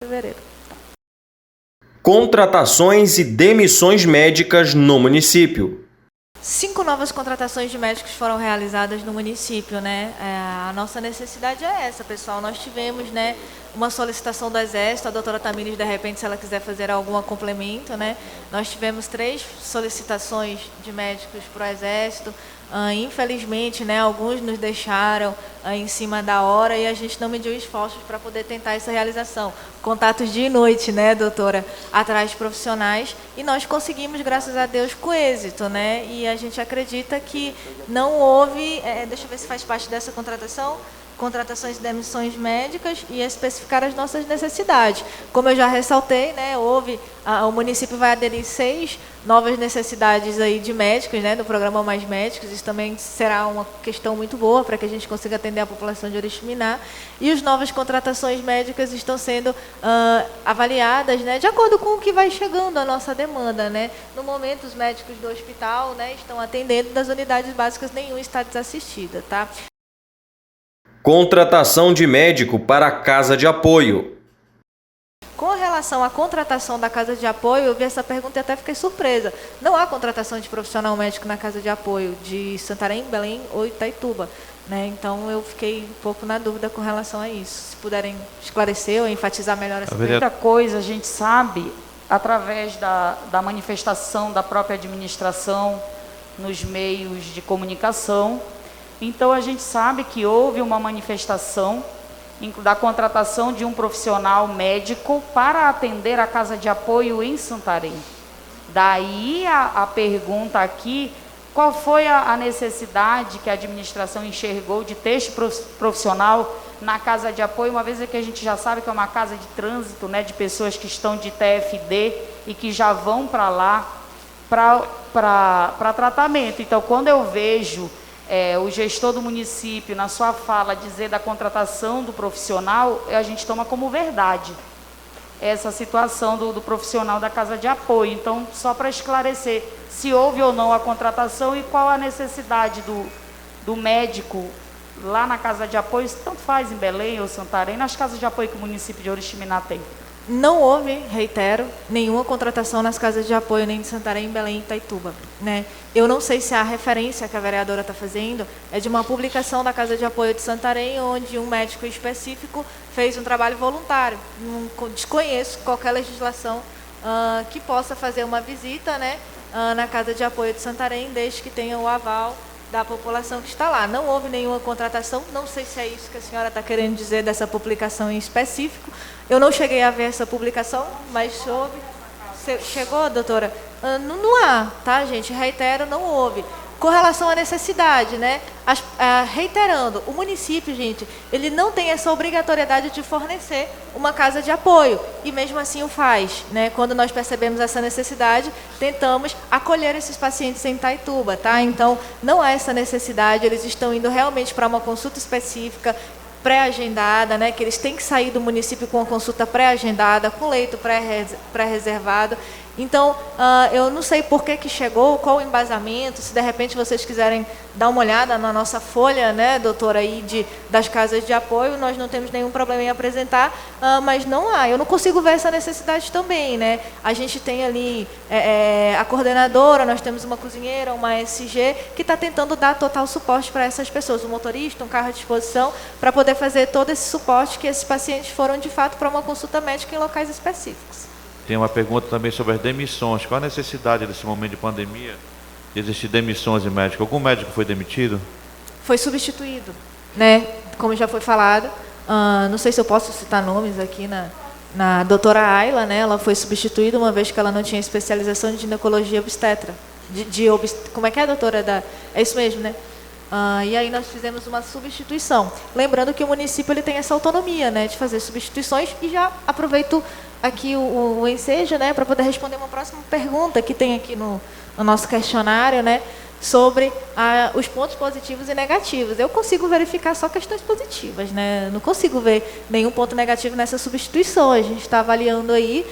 Fevereiro. Contratações e demissões médicas no município. 5 novas contratações de médicos foram realizadas no município, né? A nossa necessidade é essa, pessoal. Nós tivemos, né, uma solicitação do Exército, a doutora Tamires, de repente, se ela quiser fazer algum complemento, né? Nós tivemos 3 solicitações de médicos para o Exército. Infelizmente, né, alguns nos deixaram em cima da hora e a gente não mediu esforços para poder tentar essa realização. Contatos dia e noite, né, doutora, atrás de profissionais, e nós conseguimos, graças a Deus, com êxito, né? E a gente acredita que não houve, deixa eu ver se faz parte dessa contratação, contratações e demissões médicas e especificar as nossas necessidades. Como eu já ressaltei, né, o município vai aderir 6 novas necessidades aí de médicos, né, do programa Mais Médicos. Isso também será uma questão muito boa para que a gente consiga atender a população de Oriximiná. E as novas contratações médicas estão sendo avaliadas, né, de acordo com o que vai chegando a nossa demanda, né. No momento, os médicos do hospital, né, estão atendendo, das unidades básicas nenhuma está desassistida, tá? Contratação de médico para a Casa de Apoio. Com relação à contratação da Casa de Apoio, eu vi essa pergunta e até fiquei surpresa. Não há contratação de profissional médico na Casa de Apoio de Santarém, Belém ou Itaituba, né? Então eu fiquei um pouco na dúvida com relação a isso. Se puderem esclarecer ou enfatizar melhor essa pergunta. Muita coisa a gente sabe através da manifestação da própria administração nos meios de comunicação. Então, a gente sabe que houve uma manifestação da contratação de um profissional médico para atender a Casa de Apoio em Santarém. Daí a pergunta aqui, qual foi a necessidade que a administração enxergou de ter este profissional na Casa de Apoio, uma vez que a gente já sabe que é uma casa de trânsito, né, de pessoas que estão de TFD e que já vão para lá para tratamento. Então, quando eu vejo o gestor do município, na sua fala, dizer da contratação do profissional, a gente toma como verdade essa situação do profissional da Casa de Apoio. Então, só para esclarecer se houve ou não a contratação e qual a necessidade do médico lá na Casa de Apoio, tanto faz em Belém ou Santarém, nas casas de apoio que o município de Oriximiná tem. Não houve, reitero, nenhuma contratação nas casas de apoio, nem de Santarém, Belém e Itaituba, né? Eu não sei se a referência que a vereadora está fazendo é de uma publicação da Casa de Apoio de Santarém, onde um médico específico fez um trabalho voluntário. Não desconheço qualquer legislação que possa fazer uma visita, né, na Casa de Apoio de Santarém, desde que tenha o aval da população que está lá. Não houve nenhuma contratação, não sei se é isso que a senhora está querendo dizer dessa publicação em específico. Eu não cheguei a ver essa publicação, mas soube. Chegou, doutora? Não há, tá, gente? Reitero, não houve. Com relação à necessidade, né? Reiterando, o município, gente, ele não tem essa obrigatoriedade de fornecer uma casa de apoio, e mesmo assim o faz, né? Quando nós percebemos essa necessidade, tentamos acolher esses pacientes em Itaituba, tá? Então, não há essa necessidade, eles estão indo realmente para uma consulta específica, pré-agendada, né, que eles têm que sair do município com uma consulta pré-agendada, com leito pré-reservado. Então, eu não sei por que chegou, qual o embasamento, se de repente vocês quiserem dar uma olhada na nossa folha, né, doutora, aí das casas de apoio, nós não temos nenhum problema em apresentar, mas não há, eu não consigo ver essa necessidade também, né? A gente tem ali a coordenadora, nós temos uma cozinheira, uma SG, que está tentando dar total suporte para essas pessoas, um motorista, um carro à disposição, para poder fazer todo esse suporte que esses pacientes foram, de fato, para uma consulta médica em locais específicos. Tem uma pergunta também sobre as demissões. Qual a necessidade nesse momento de pandemia de existir demissões de médicos? Algum médico foi demitido? Foi substituído, né? Como já foi falado. Não sei se eu posso citar nomes aqui na doutora Ayla, né? Ela foi substituída uma vez que ela não tinha especialização de ginecologia obstetra. Como é que é, doutora? É isso mesmo, né? E aí nós fizemos uma substituição. Lembrando que o município ele tem essa autonomia, né, de fazer substituições, e já aproveito aqui o ensejo, né, para poder responder uma próxima pergunta que tem aqui no nosso questionário, né, sobre os pontos positivos e negativos. Eu consigo verificar só questões positivas, né? Não consigo ver nenhum ponto negativo nessa substituição. A gente está avaliando aí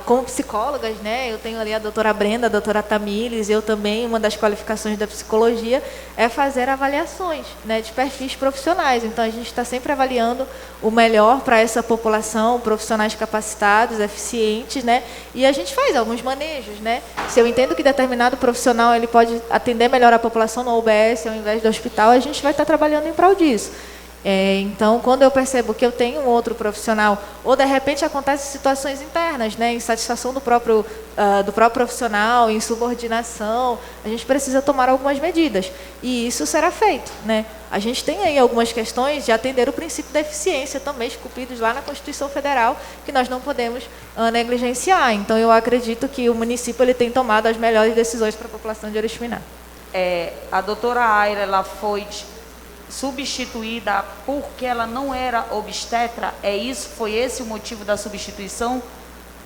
como psicólogas, né, eu tenho ali a doutora Brenda, a doutora Tamires, eu também, uma das qualificações da psicologia é fazer avaliações, né, de perfis profissionais. Então, a gente está sempre avaliando o melhor para essa população, profissionais capacitados, eficientes, né, e a gente faz alguns manejos, né. Se eu entendo que determinado profissional ele pode atender melhor a população no UBS ao invés do hospital, a gente vai estar trabalhando em prol disso. Então, quando eu percebo que eu tenho um outro profissional, ou de repente acontecem situações internas, né, insatisfação do próprio profissional, insubordinação, a gente precisa tomar algumas medidas. E isso será feito, né? A gente tem aí algumas questões de atender o princípio da eficiência também, esculpidos lá na Constituição Federal, que nós não podemos negligenciar. Então, eu acredito que o município ele tem tomado as melhores decisões para a população de Oriximiná. A doutora Aira, ela foi substituída porque ela não era obstetra? Foi esse o motivo da substituição?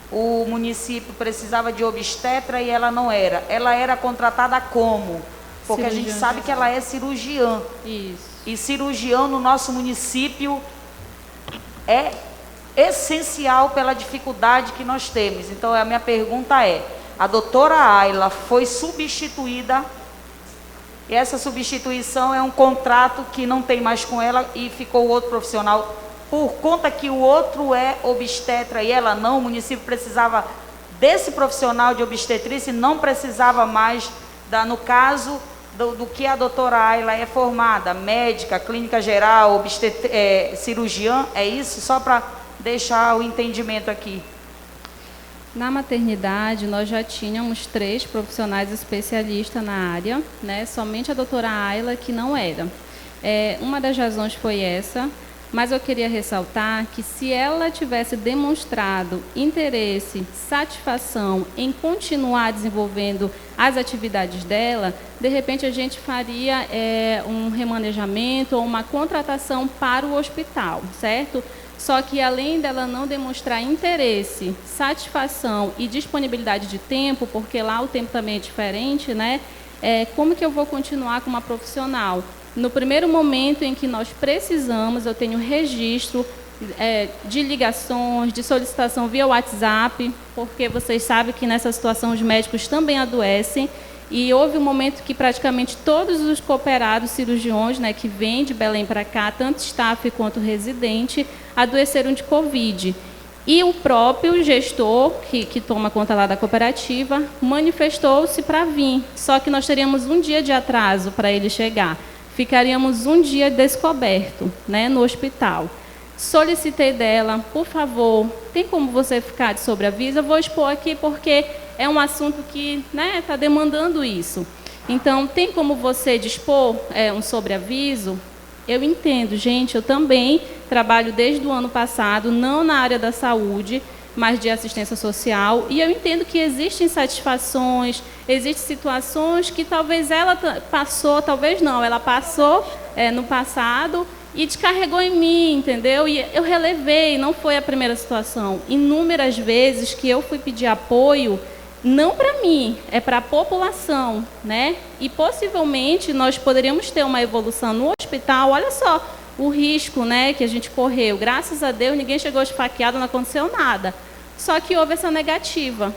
O município precisava de obstetra e ela não era. Ela era contratada como? Porque cirurgiã, a gente sabe que ela é cirurgiã. Isso. E cirurgião no nosso município é essencial pela dificuldade que nós temos. Então, a minha pergunta é, a doutora Ayla foi substituída. E essa substituição é um contrato que não tem mais com ela e ficou outro profissional. Por conta que o outro é obstetra e ela não, o município precisava desse profissional de obstetrícia e não precisava mais, no caso do que a doutora Ayla é formada, médica, clínica geral, cirurgiã, é isso? Só para deixar o entendimento aqui. Na maternidade, nós já tínhamos 3 profissionais especialistas na área, né? Somente a doutora Ayla que não era. Uma das razões foi essa, mas eu queria ressaltar que se ela tivesse demonstrado interesse, satisfação em continuar desenvolvendo as atividades dela, de repente a gente faria um remanejamento ou uma contratação para o hospital, certo? Só que, além dela não demonstrar interesse, satisfação e disponibilidade de tempo, porque lá o tempo também é diferente, né? Como que eu vou continuar com uma profissional? No primeiro momento em que nós precisamos, eu tenho registro de ligações, de solicitação via WhatsApp, porque vocês sabem que nessa situação os médicos também adoecem. E houve um momento que praticamente todos os cooperados cirurgiões, né, que vêm de Belém para cá, tanto staff quanto residente, adoeceram de Covid. E o próprio gestor, que toma conta lá da cooperativa, manifestou-se para vir. Só que nós teríamos um dia de atraso para ele chegar. Ficaríamos um dia descoberto, né, no hospital. Solicitei dela, por favor, tem como você ficar de sobreaviso? Eu vou expor aqui porque é um assunto que está demandando isso. Então, tem como você dispor um sobreaviso? Eu entendo, gente, eu também trabalho desde o ano passado, não na área da saúde, mas de assistência social, e eu entendo que existem insatisfações, existem situações que talvez ela passou, talvez não, ela passou no passado e descarregou em mim, entendeu? E eu relevei, não foi a primeira situação. Inúmeras vezes que eu fui pedir apoio, não para mim, é para a população, né? E possivelmente nós poderíamos ter uma evolução no hospital. Olha só o risco, né, que a gente correu. Graças a Deus ninguém chegou esfaqueado, não aconteceu nada. Só que houve essa negativa.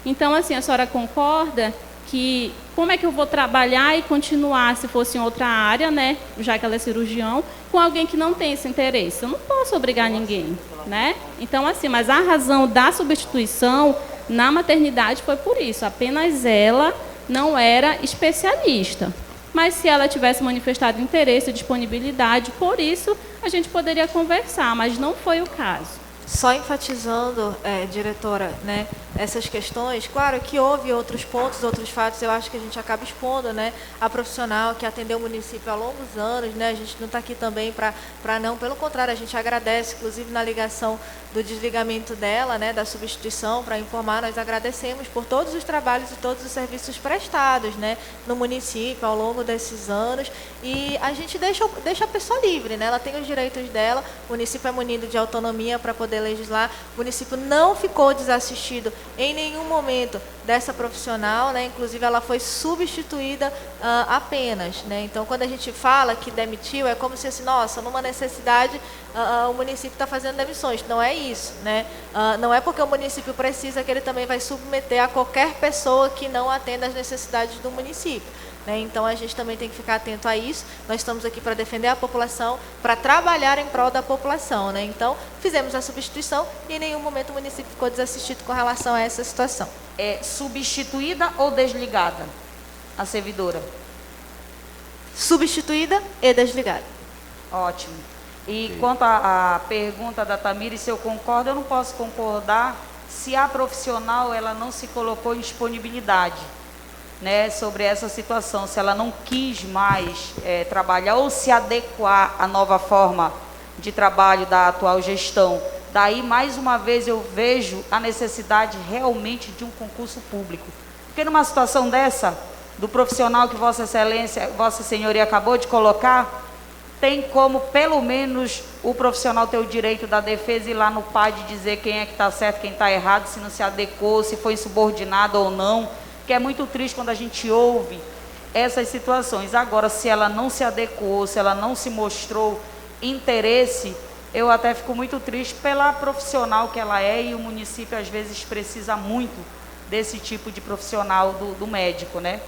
Então, assim, a senhora concorda que como é que eu vou trabalhar e continuar, se fosse em outra área, né, já que ela é cirurgião, com alguém que não tem esse interesse? Eu não posso obrigar ninguém, né? Então, assim, mas a razão da substituição na maternidade foi por isso. Apenas ela não era especialista. Mas se ela tivesse manifestado interesse e disponibilidade, por isso a gente poderia conversar, mas não foi o caso. Só enfatizando, diretora, né, essas questões, claro que houve outros pontos, outros fatos, eu acho que a gente acaba expondo, né, a profissional que atendeu o município há longos anos, né, a gente não está aqui também para não, pelo contrário, a gente agradece, inclusive na ligação do desligamento dela, né, da substituição, para informar, nós agradecemos por todos os trabalhos e todos os serviços prestados, né, no município ao longo desses anos, e a gente deixa a pessoa livre, né, ela tem os direitos dela, o município é munido de autonomia para poder legislar, o município não ficou desassistido em nenhum momento dessa profissional, né, inclusive ela foi substituída apenas, né? Então, quando a gente fala que demitiu, é como se assim, nossa, numa necessidade o município está fazendo demissões. Não é isso, né? Não é porque o município precisa que ele também vai submeter a qualquer pessoa que não atenda às necessidades do município. Né? Então, a gente também tem que ficar atento a isso. Nós estamos aqui para defender a população, para trabalhar em prol da população. Né? Então, fizemos a substituição e em nenhum momento o município ficou desassistido com relação a essa situação. É substituída ou desligada a servidora? Substituída e desligada. Ótimo. E quanto à pergunta da Tamires, se eu concordo, eu não posso concordar se a profissional ela não se colocou em disponibilidade, né, sobre essa situação, se ela não quis mais trabalhar ou se adequar à nova forma de trabalho da atual gestão. Daí, mais uma vez, eu vejo a necessidade realmente de um concurso público. Porque numa situação dessa, do profissional que Vossa Excelência, Vossa Senhoria acabou de colocar, tem como, pelo menos, o profissional ter o direito da defesa e ir lá no PAD dizer quem é que está certo, quem está errado, se não se adequou, se foi insubordinado ou não, que é muito triste quando a gente ouve essas situações. Agora, se ela não se adequou, se ela não se mostrou interesse, eu até fico muito triste pela profissional que ela é, e o município às vezes precisa muito desse tipo de profissional do médico, né?